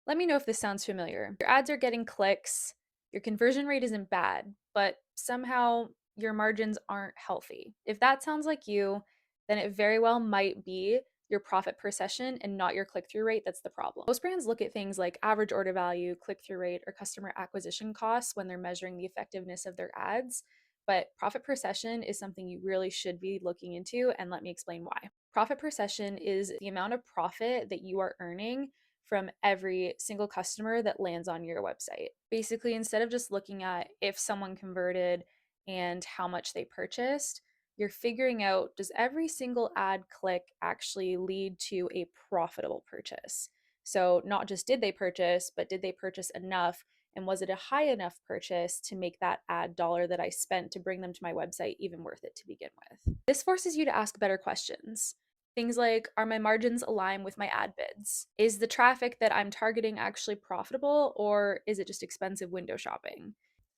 Let me know if this sounds familiar. Your ads are getting clicks, your conversion rate isn't bad, but somehow your margins aren't healthy. If that sounds like you, then it very well might be your profit per session and not your click through rate that's the problem. Most brands look at things like average order value, click through rate, or customer acquisition costs when they're measuring the effectiveness of their ads. But profit per session is something you really should be looking into, and let me explain why. Profit per session is the amount of profit that you are earning from every single customer that lands on your website. Basically, instead of just looking at if someone converted and how much they purchased, you're figuring out, does every single ad click actually lead to a profitable purchase? So, not just did they purchase, but did they purchase enough? And was it a high enough purchase to make that ad dollar that I spent to bring them to my website even worth it to begin with? This forces you to ask better questions. Things like, are my margins aligned with my ad bids? Is the traffic that I'm targeting actually profitable, or is it just expensive window shopping?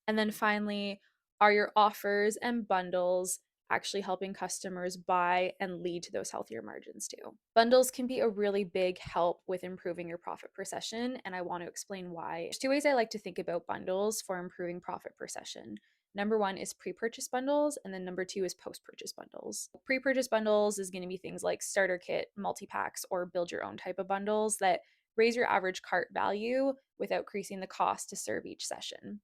And then finally, are your offers and bundles actually helping customers buy and lead to those healthier margins too? Bundles can be a really big help with improving your profit per session, and I want to explain why. There's two ways I like to think about bundles for improving profit per session. Number one is pre purchase bundles, and then number two is post purchase bundles. Pre purchase bundles is going to be things like starter kit, multi packs, or build your own type of bundles that raise your average cart value without increasing the cost to serve each session.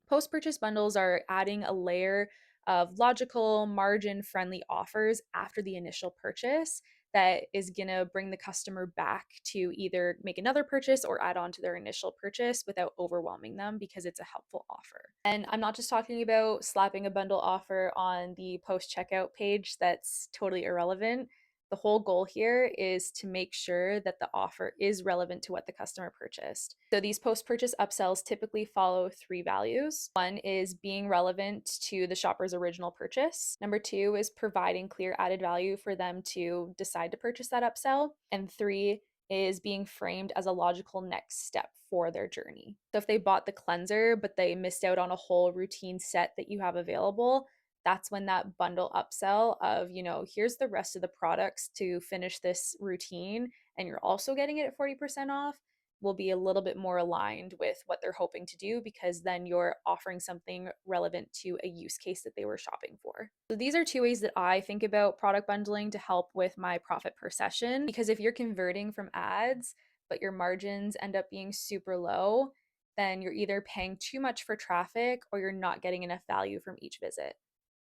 Post purchase bundles are adding a layer of logical, margin friendly offers after the initial purchase that is going to bring the customer back to either make another purchase or add on to their initial purchase without overwhelming them because it's a helpful offer. And I'm not just talking about slapping a bundle offer on the post checkout page that's totally irrelevant. The whole goal here is to make sure that the offer is relevant to what the customer purchased. So these post-purchase upsells typically follow three values. One is being relevant to the shopper's original purchase. Number two is providing clear added value for them to decide to purchase that upsell. And three is being framed as a logical next step for their journey. So if they bought the cleanser, but they missed out on a whole routine set that you have available, that's when that bundle upsell of, here's the rest of the products to finish this routine, and you're also getting it at 40% off, will be a little bit more aligned with what they're hoping to do because then you're offering something relevant to a use case that they were shopping for. So these are two ways that I think about product bundling to help with my profit per session. Because if you're converting from ads, but your margins end up being super low, then you're either paying too much for traffic or you're not getting enough value from each visit.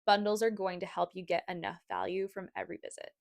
Bundles are going to help you get enough value from every visit.